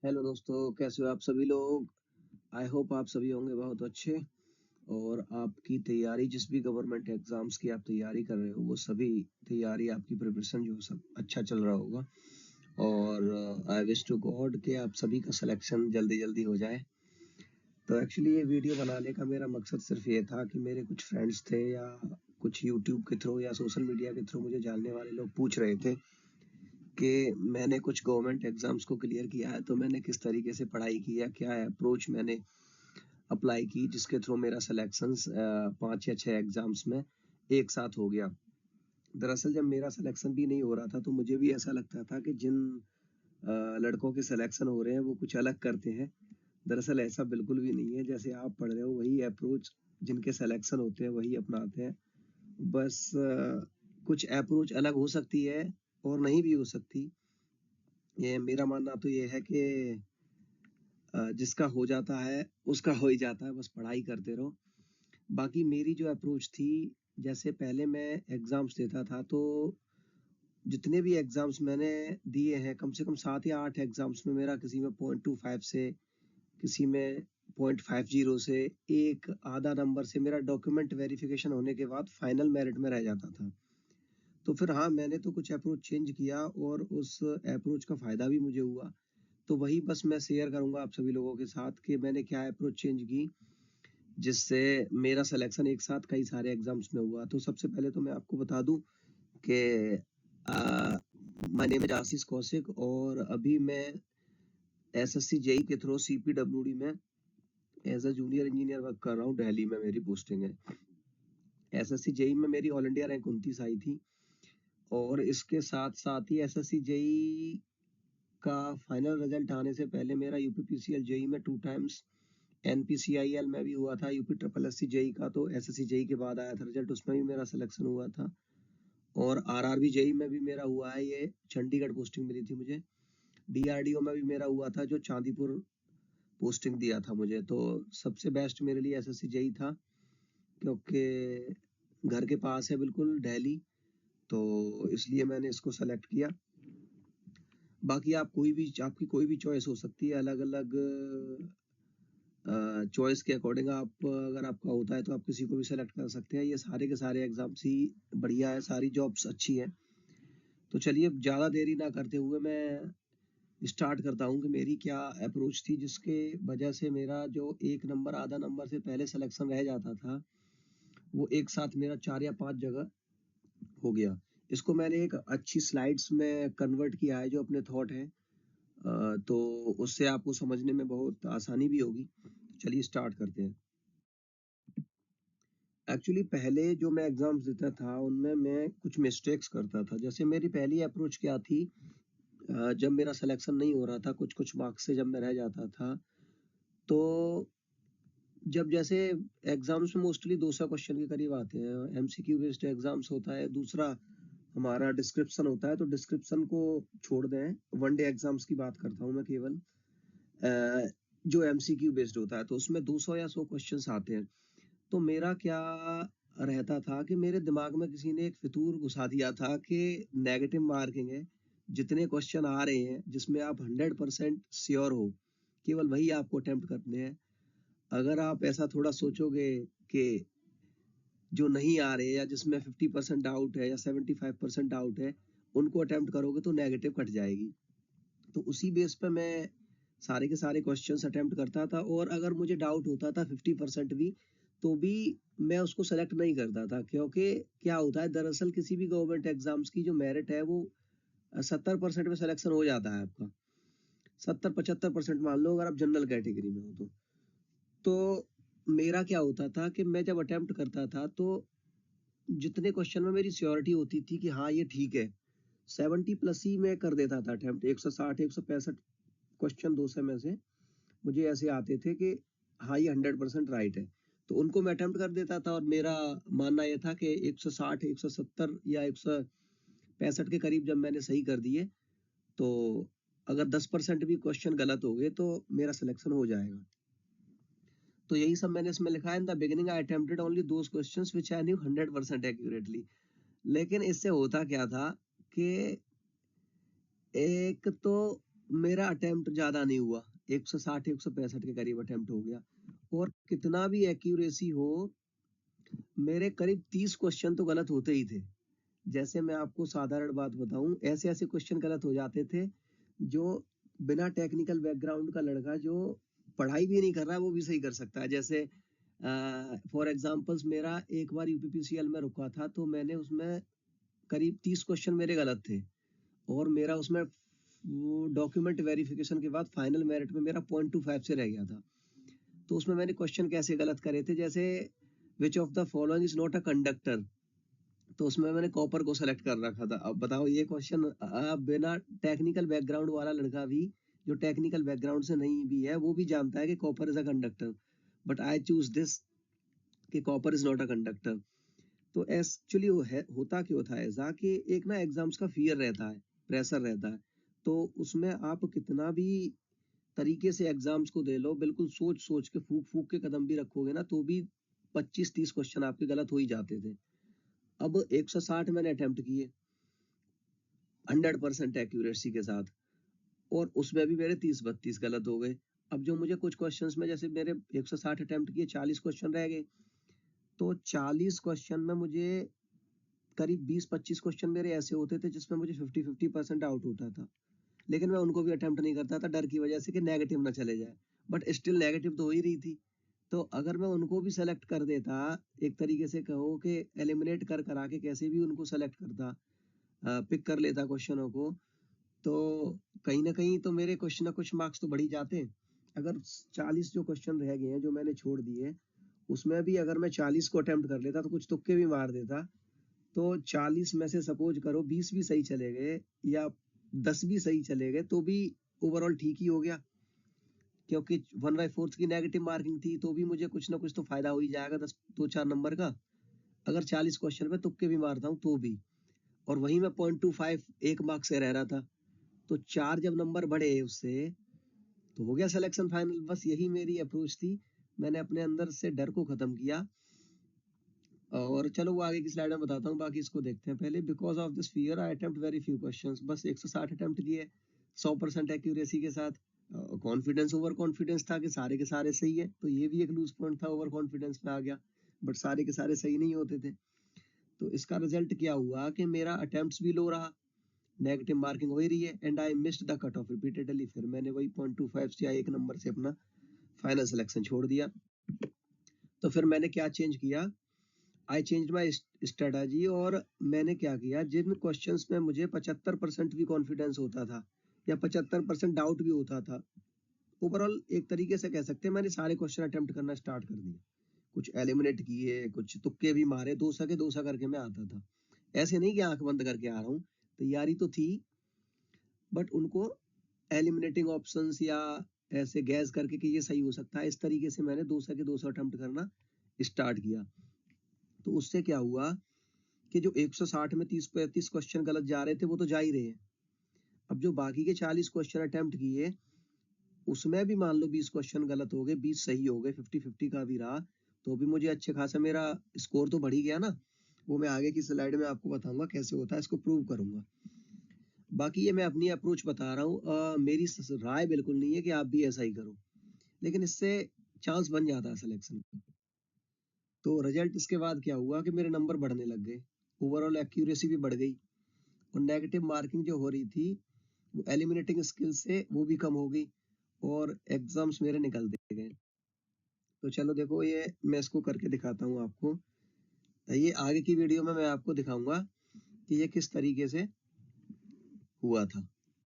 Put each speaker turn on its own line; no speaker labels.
Hello दोस्तों, कैसे हो आप सभी लोग। आई होप आप सभी होंगे बहुत अच्छे। और आपकी तैयारी, जिस भी गवर्नमेंट एग्जाम्स की आप तैयारी कर रहे हो, वो सभी तैयारी, आपकी प्रिपरेशन जो सब अच्छा चल रहा होगा। और आई विश टू गॉड कि आप सभी का सिलेक्शन जल्दी जल्दी हो जाए। तो एक्चुअली ये वीडियो बनाने का मेरा मकसद सिर्फ ये था कि मेरे कुछ फ्रेंड्स थे, या कुछ यूट्यूब के थ्रू या सोशल मीडिया के थ्रू मुझे जानने वाले लोग पूछ रहे थे कि मैंने कुछ गवर्नमेंट एग्जाम्स को क्लियर किया है, तो मैंने किस तरीके से पढ़ाई की है, क्या अप्रोच मैंने अप्लाई की, जिसके थ्रू मेरा सिलेक्शन 5 या 6 एग्जाम्स में एक साथ हो गया। दरअसल जब मेरा सिलेक्शन भी नहीं हो रहा था, तो मुझे भी ऐसा लगता था कि जिन लड़कों के सिलेक्शन हो रहे हैं वो कुछ अलग करते हैं। दरअसल ऐसा बिल्कुल भी नहीं है। जैसे आप पढ़ रहे हो वही अप्रोच जिनके सिलेक्शन होते हैं वही अपनाते हैं। बस कुछ अप्रोच अलग हो सकती है और नहीं भी हो सकती। ये मेरा मानना तो ये है कि जिसका हो जाता है उसका हो ही जाता है, बस पढ़ाई करते रहो। बाकी मेरी जो अप्रोच थी, जैसे पहले मैं एग्जाम्स देता था, तो जितने भी एग्जाम्स मैंने दिए हैं, कम से कम 7 या 8 एग्जाम्स में मेरा किसी में 0.25 से, किसी में 0.50 से, एक आधा नंबर से मेरा डॉक्यूमेंट वेरिफिकेशन होने के बाद फाइनल मेरिट में रह जाता था। तो फिर हाँ, मैंने तो कुछ अप्रोच चेंज किया और उस अप्रोच का फायदा भी मुझे हुआ। तो वही बस मैं शेयर करूंगा आप सभी लोगों के साथ कि मैंने क्या अप्रोच चेंज की, जिससे मेरा सिलेक्शन एक साथ कई सारे एग्जाम्स में हुआ। तो सबसे पहले तो मैं आपको बता दूं कि my name is Ashish Kaushik, और अभी मैं एसएससी जेई के थ्रू सीपीडब्ल्यूडी में as a junior engineer work कर रहा हूँ। दिल्ली में मेरी पोस्टिंग है। एसएससी जेई में मेरी ऑल इंडिया रैंक 29 आई थी। और इसके साथ साथ ही एसएससी जेई का फाइनल रिजल्ट आने से पहले मेरा यूपीपीसीएल जेई में 2 टाइम्स, एनपीसीआईएल में भी हुआ था, यूपी ट्रिपल एससी जेई का तो एसएससी जेई के बाद आया था रिजल्ट, उसमें भी मेरा सिलेक्शन हुआ था। और आरआरबी जेई में भी मेरा हुआ है, ये चंडीगढ़ पोस्टिंग मिली थी मुझे। डीआरडीओ में भी मेरा हुआ था, जो चांदीपुर पोस्टिंग दिया था मुझे। तो सबसे बेस्ट मेरे लिए एसएससी जेई था, क्योंकि घर के पास है बिल्कुल, दिल्ली। तो इसलिए मैंने इसको सेलेक्ट किया। बाकी आप कोई भी, आपकी कोई भी चॉइस हो सकती है, अलग अलग चॉइस के अकॉर्डिंग आप, अगर आपका होता है तो आप किसी को भी सेलेक्ट कर सकते हैं। ये सारे के सारे एग्जाम्स ही बढ़िया है, सारी जॉब्स अच्छी है। तो चलिए ज़्यादा देरी ना करते हुए मैं स्टार्ट करता हूँ कि मेरी क्या अप्रोच थी, जिसके वजह से मेरा जो एक नंबर आधा नंबर से पहले सिलेक्शन रह जाता था, वो एक साथ मेरा 4 या 5 जगह हो गया। इसको मैंने एक अच्छी स्लाइड्स में कन्वर्ट किया है, जो अपने थॉट है। तो उससे आपको समझने में बहुत आसानी भी होगी। चलिए स्टार्ट करते हैं। एक्चुअली पहले जो मैं एग्जाम्स देता था उनमें मैं कुछ मिस्टेक्स करता था। जैसे मेरी पहली अप्रोच क्या थी, जब मेरा सिलेक्शन नहीं हो रहा था, कुछ कुछ मार्क्स से जब मैं रह जाता था, तो जब जैसे एग्जाम्स में मोस्टली 200 क्वेश्चन के करीब आते हैं, एमसीक्यू बेस्ड एग्जाम्स होता है, दूसरा हमारा डिस्क्रिप्शन होता है। तो डिस्क्रिप्शन को छोड़ दें, वन डे एग्जाम्स की बात करता हूँ मैं केवल। जो एमसीक्यू बेस्ड होता है, तो उसमें 200 या 100 क्वेश्चंस आते हैं। तो मेरा क्या रहता था कि मेरे दिमाग में किसी ने एक फितूर घुसा दिया था कि नेगेटिव मार्किंग है। जितने क्वेश्चन आ रहे हैं जिसमें आप 100% श्योर हो, केवल वही आपको अटेम्प्ट करने हैं। अगर आप ऐसा थोड़ा सोचोगे कि जो नहीं आ रहे, या जिसमें 50% डाउट है या 75% डाउट है, उनको अटेम्प्ट करोगे तो नेगेटिव कट जाएगी। तो उसी बेस पे मैं सारे के सारे क्वेश्चंस अटेम्प्ट करता था। और अगर मुझे डाउट होता था 50% भी, तो भी मैं उसको सेलेक्ट नहीं करता था। क्योंकि क्या होता है, दरअसल किसी भी गवर्नमेंट एग्जाम्स की जो मेरिट है वो 70% में सिलेक्शन हो जाता है आपका। 70-75% मान लो, अगर आप जनरल कैटेगरी में हो तो मेरा क्या होता था कि मैं जब अटेम्प्ट करता था, तो जितने क्वेश्चन में मेरी श्योरिटी होती थी कि हाँ ये ठीक है, 70+ ही मैं कर देता था अटेम्प्ट। 160 165 क्वेश्चन 200 में से मुझे ऐसे आते थे कि हाँ ये 100% राइट है, तो उनको मैं अटेम्प्ट कर देता था। और मेरा मानना यह था कि 160 170 या 165 के करीब जब मैंने सही कर दिए, तो अगर 10% भी क्वेश्चन गलत हो गए तो मेरा सिलेक्शन हो जाएगा। तो यही सब मैंने इसमें लिखा है। In the beginning I attempted only those questions which I knew 100% accurately. लेकिन इससे होता क्या था कि एक तो मेरा अटेम्प्ट ज्यादा नहीं हुआ, 160 165 के करीब अटेम्प्ट हो गया। और कितना भी एक्यूरेसी हो, मेरे करीब 30 क्वेश्चन तो गलत होते ही थे। जैसे मैं आपको साधारण बात बताऊं, ऐसे ऐसे क्वेश्चन गलत हो जाते थे जो बिना टेक्निकल बैकग्राउंड का लड़का जो पढ़ाई भी नहीं कर रहा है वो भी सही कर सकता है। जैसे फॉर एग्जांपल्स, मेरा एक बार यूपीपीसीएल में रुका था, तो मैंने उसमें करीब 30 क्वेश्चन मेरे गलत थे, और मेरा उसमें वो डॉक्यूमेंट वेरिफिकेशन के बाद फाइनल मेरिट में मेरा 0.25 से रह गया था। तो उसमें मैंने क्वेश्चन कैसे गलत करे थे, जैसे which of the following is not a conductor, तो उसमें मैंने कॉपर को सेलेक्ट कर रखा था। अब बताओ, ये क्वेश्चन बिना टेक्निकल बैकग्राउंड वाला लड़का भी, जो टेक्निकल बैकग्राउंड से नहीं भी है, वो भी जानता है कि copper is a conductor, but I choose this कि copper is not a conductor. तो एक्चुअली होता क्यों था ऐसा कि एक ना एग्जाम्स का फियर रहता है, प्रेशर रहता है, तो उसमें आप कितना भी तरीके से एग्जाम्स को दे लो, बिल्कुल सोच सोच के फूक फूक के कदम भी रखोगे ना, तो भी 25-30 क्वेश्चन आपके गलत हो ही जाते थे। अब 160 मैंने अटेम्प्ट किए 100% एक्यूरेसी के साथ, और उसमें भी मेरे 30-32 गलत हो गए। अब जो मुझे कुछ क्वेश्चंस में, जैसे मेरे 160 अटेम्प्ट किए, 40 क्वेश्चन रह गए, तो 40 क्वेश्चन में मुझे करीब 20-25 क्वेश्चन मेरे ऐसे होते थे जिसमें मुझे 50-50% आउट होता था, लेकिन मैं उनको भी अटेम्प्ट नहीं करता था, डर की वजह से कि नेगेटिव ना चले जाए। बट स्टिल नेगेटिव तो हो ही रही थी। तो अगर मैं उनको भी सेलेक्ट कर देता, एक तरीके से कहो कि एलिमिनेट कर करा के कैसे भी उनको सेलेक्ट करता, पिक कर लेता क्वेश्चनों को, तो कहीं ना कहीं तो मेरे कुछ ना कुछ मार्क्स तो बढ़ ही जाते। अगर 40 जो क्वेश्चन रह गए हैं जो मैंने छोड़ दिए, उसमें भी अगर मैं 40 को अटेम्प्ट कर लेता, तो कुछ तुक्के भी मार देता, तो 40 में से सपोज करो 20 भी सही चले गए या 10 भी सही चले गए, तो भी ओवरऑल ठीक ही हो गया, क्योंकि 1/4 की नेगेटिव मार्किंग थी, तो भी मुझे कुछ ना कुछ तो फायदा हो ही जाएगा, 2-4 नंबर का। अगर 40 क्वेश्चन पे तुक्के भी मारता हूँ तो भी, और वही मैं 0.25 एक मार्क से रह रहा था, तो 4 जब नंबर बढ़े उससे, तो हो गया सिलेक्शन फाइनल। बस यही मेरी अप्रोच थी, मैंने अपने अंदर से डर को खत्म किया। और चलो वो आगे की स्लाइड में बताता हूँ, बाकी इसको देखते हैं पहले। Because of this fear I attempt very few questions, बस 160 अटेम्प्ट किए 100% एक्यूरेसी के साथ। कॉन्फिडेंस ओवर कॉन्फिडेंस था कि सारे के सारे सही है, तो ये भी एक लूज पॉइंट था, ओवर कॉन्फिडेंस में आ गया, बट सारे के सारे सही नहीं होते थे। तो इसका रिजल्ट क्या हुआ कि मेरा अटेम्प्ट्स भी लो रहा, नेगेटिव मार्किंग हो ही रही है, and I missed the cut off repeatedly. फिर मैंने वही 0.25 से या एक नंबर से अपना फाइनल सिलेक्शन छोड़ दिया। तो फिर मैंने क्या चेंज किया, आई चेंज माई स्ट्रेटजी, और मैंने क्या किया, जिन क्वेश्चंस में मुझे 75% भी कॉन्फिडेंस होता था या 75% डाउट भी होता था, ओवरऑल एक तरीके से कह सकते हैं मैंने सारे क्वेश्चन अटेम्प्ट करना स्टार्ट कर दिया। कुछ एलिमिनेट किए, कुछ तुक्के भी मारे, दो सा करके मैं आता था। ऐसे नहीं कि आंख बंद करके आ रहा हूँ, तैयारी तो थी, बट उनको एलिमिनेटिंग ऑप्शंस या ऐसे गैस करके कि ये सही हो सकता है, इस तरीके से मैंने 200 अटेम्प्ट करना स्टार्ट किया। तो उससे क्या हुआ कि जो 160 में 30-35 क्वेश्चन गलत जा रहे थे, वो तो जा ही रहे हैं। अब जो बाकी के 40 क्वेश्चन अटेम्प्ट किए, उसमें भी मान लो 20 क्वेश्चन गलत हो गए, 20 सही हो गए, 50-50 का भी रहा, तो भी मुझे अच्छे खासा मेरा स्कोर तो बढ़ ही गया ना। वो मैं आगे की स्लाइड में आपको बताऊंगा कैसे होता है, इसको प्रूव करूंगा। बाकी ये मैं अपनी अप्रोच बता रहा हूँ, मेरी राय बिल्कुल नहीं है कि आप भी ऐसा ही करो, लेकिन इससे चांस बन जाता है सिलेक्शन का। तो रिजल्ट इसके बाद क्या हुआ कि मेरे नंबर बढ़ने लग गए, ओवरऑल एक्यूरेसी भी बढ़ गई, और नेगेटिव मार्किंग जो हो रही थी वो एलिमिनेटिंग स्किल से वो भी कम हो गई, और एग्जाम्स मेरे निकलते गए। तो चलो देखो, ये मैं इसको करके दिखाता हूँ आपको। ये आगे की वीडियो में मैं आपको दिखाऊंगा कि ये किस तरीके से हुआ था।